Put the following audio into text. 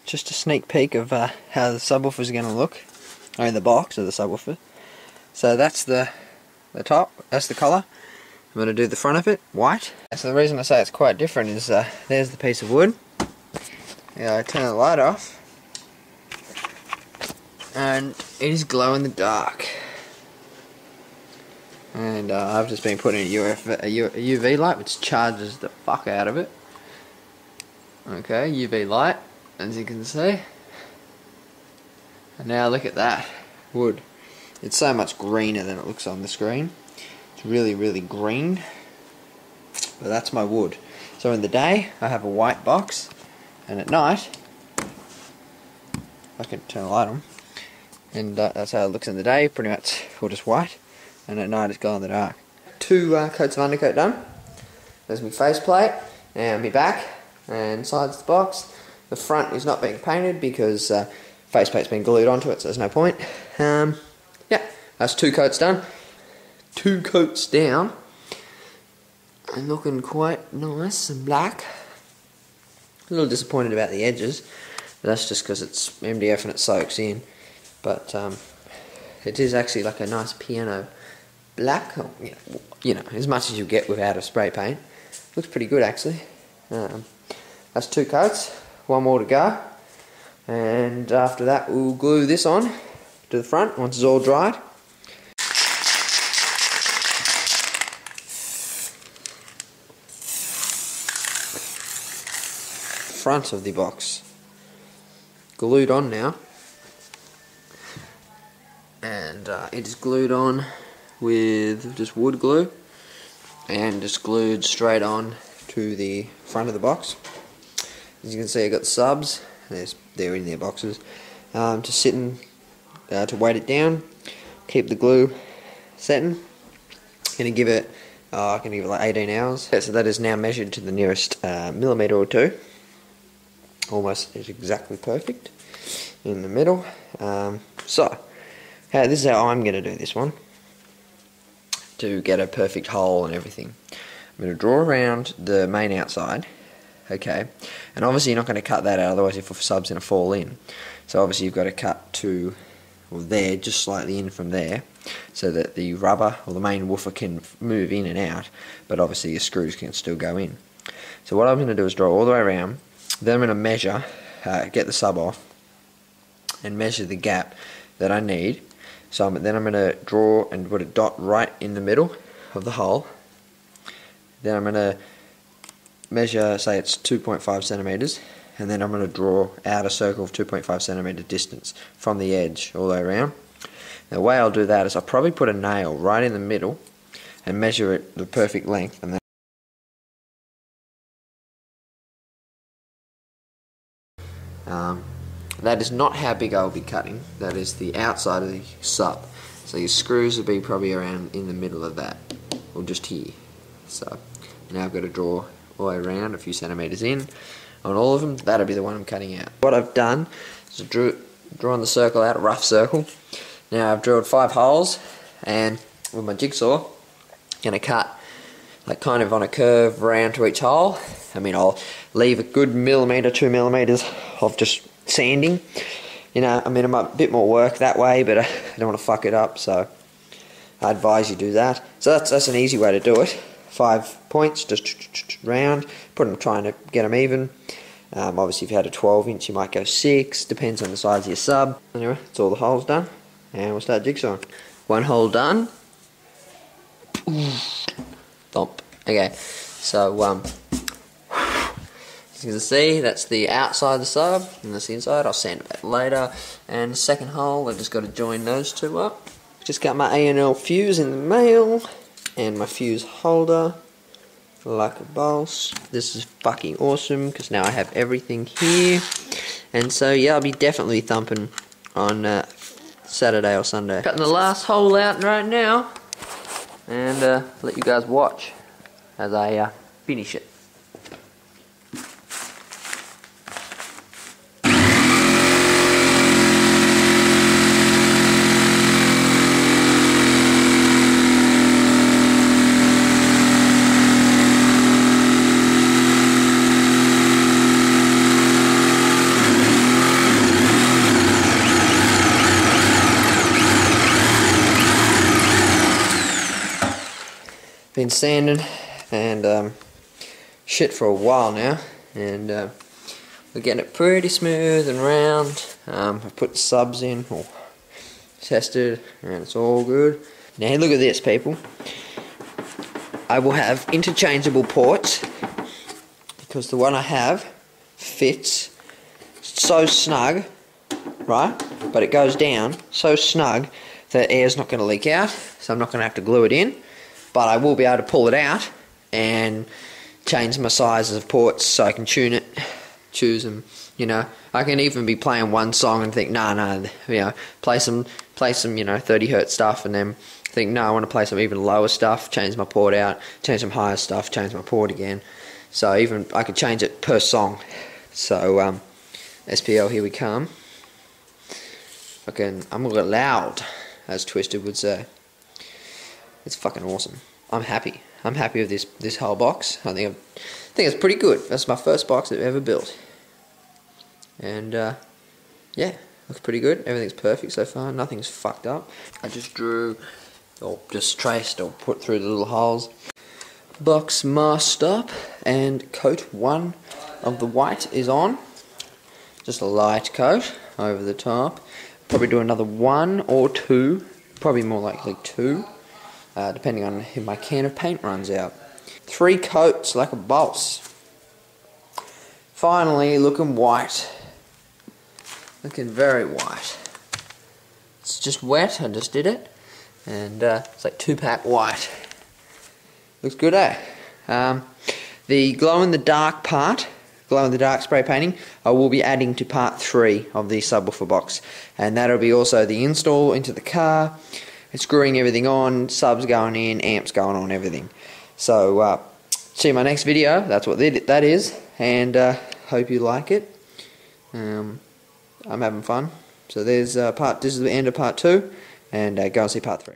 just a sneak peek of how the subwoofer is going to look, or in the box of the subwoofer. So that's the top, that's the colour. I'm going to do the front of it, white. So the reason I say it's quite different is there's the piece of wood. Yeah, I turn the light off, and it is glow in the dark. And I've just been putting a UV light which charges the fuck out of it. Okay, UV light, as you can see. And now look at that wood. It's so much greener than it looks on the screen. It's really, really green. But that's my wood. So in the day, I have a white box, and at night, I can turn the light on, and that's how it looks in the day, pretty much all just white, and at night it's glow in the dark. 2 coats of undercoat done. There's my faceplate, and my back, and sides of the box. The front is not being painted because faceplate's been glued onto it, so there's no point. Yeah, that's 2 coats done. 2 coats down, and looking quite nice and black. A little disappointed about the edges, but that's just because it's MDF and it soaks in. But it is actually like a nice piano black, you know, as much as you get without a spray paint. Looks pretty good actually. That's 2 coats, 1 more to go, and after that we'll glue this on to the front once it's all dried. Front of the box glued on now, and it is glued on with just wood glue and just glued straight on to the front of the box. As you can see, I got the subs, they're in their boxes, just sitting to weight it down, keep the glue setting. Gonna give it like 18 hours. Okay, so that is now measured to the nearest millimetre or 2. Almost is exactly perfect in the middle. So this is how I'm going to do this one to get a perfect hole and everything. I'm going to draw around the main outside, okay, and obviously you're not going to cut that out, otherwise your sub's going to fall in. So obviously you've got to cut to, well, there, just slightly in from there, so that the rubber or the main woofer can move in and out, but obviously your screws can still go in. So what I'm going to do is draw all the way around. Then I'm going to measure, get the sub off, and measure the gap that I need. So then I'm going to draw and put a dot right in the middle of the hole. Then I'm going to measure, say it's 2.5 centimeters, and then I'm going to draw out a circle of 2.5 centimeter distance from the edge all the way around. Now, the way I'll do that is I'll probably put a nail right in the middle and measure it the perfect length, and then that is not how big I'll be cutting. That is the outside of the sub. So your screws will be probably around in the middle of that, or just here. So now I've got to draw all the way around, a few centimeters in on all of them. That'll be the one I'm cutting out. What I've done is drawn the circle out, a rough circle. Now I've drilled 5 holes, and with my jigsaw, I'm going to cut like kind of on a curve round to each hole. I mean, I'll leave a good millimetre, 2 millimeters of just sanding. You know, I mean, I'm a bit more work that way, but I don't want to fuck it up, so I advise you do that. So that's an easy way to do it. 5 points, just round, trying to get them even. Obviously, if you had a 12-inch, you might go 6, depends on the size of your sub. Anyway, that's all the holes done, and we'll start jigsawing. 1 hole done. Thump. Okay, so as you can see, that's the outside of the sub, and that's the inside. I'll sand it back later. And the second hole, I've just got to join those 2 up. Just got my A&L fuse in the mail, and my fuse holder, like a boss. This is fucking awesome, because now I have everything here. And so, yeah, I'll be definitely thumping on Saturday or Sunday. Cutting the last hole out right now, and let you guys watch as I finish it. been sanding and shit for a while now, and we're getting it pretty smooth and round. I've put the subs in, or tested, and it's all good. Now look at this, people. I will have interchangeable ports because the one I have fits so snug, right? But it goes down so snug that air's not going to leak out, so I'm not going to have to glue it in. But I will be able to pull it out and change my sizes of ports so I can tune it, choose them. You know, I can even be playing one song and think, nah, you know, play some, 30 hertz stuff, and then think, no, I want to play some even lower stuff, change my port out, change some higher stuff, change my port again. So even I could change it per song. So SPL, here we come. Okay, I'm a little loud, as Twisted would say. It's fucking awesome. I'm happy. I'm happy with this whole box. I think it's pretty good. That's my first box I've ever built. And yeah, looks pretty good. Everything's perfect so far. Nothing's fucked up. I just drew, or just traced, or put through the little holes. Box masked up, and coat 1 of the white is on. Just a light coat over the top. Probably do another 1 or 2. Probably more likely 2. Depending on if my can of paint runs out. 3 coats like a boss. Finally looking white. Looking very white. It's just wet, I just did it. And it's like 2-pack white. Looks good, eh? The glow-in-the-dark part, glow-in-the-dark spray painting, I will be adding to part 3 of the subwoofer box. And that'll be also the install into the car, screwing everything on, subs going in, amps going on, everything. So, see you in my next video. That's what that is. And hope you like it. I'm having fun. So there's this is the end of part 2, and go and see part 3.